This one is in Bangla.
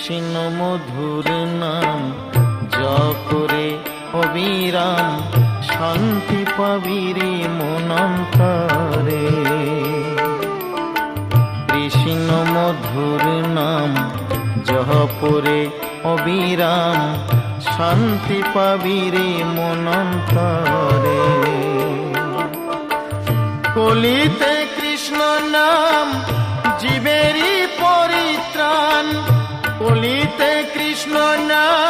কৃষ্ণ মধুর নাম জপরে অবিরাম, শান্তি পাবি রে মন অন্তরে। কৃষ্ণ মধুর নাম জপরে অবিরাম, শান্তি পাবি রে মন অন্তরে। কলিতে কৃষ্ণ নাম জীবেরই পরিত্রাণ, কলিতে কৃষ্ণ নাম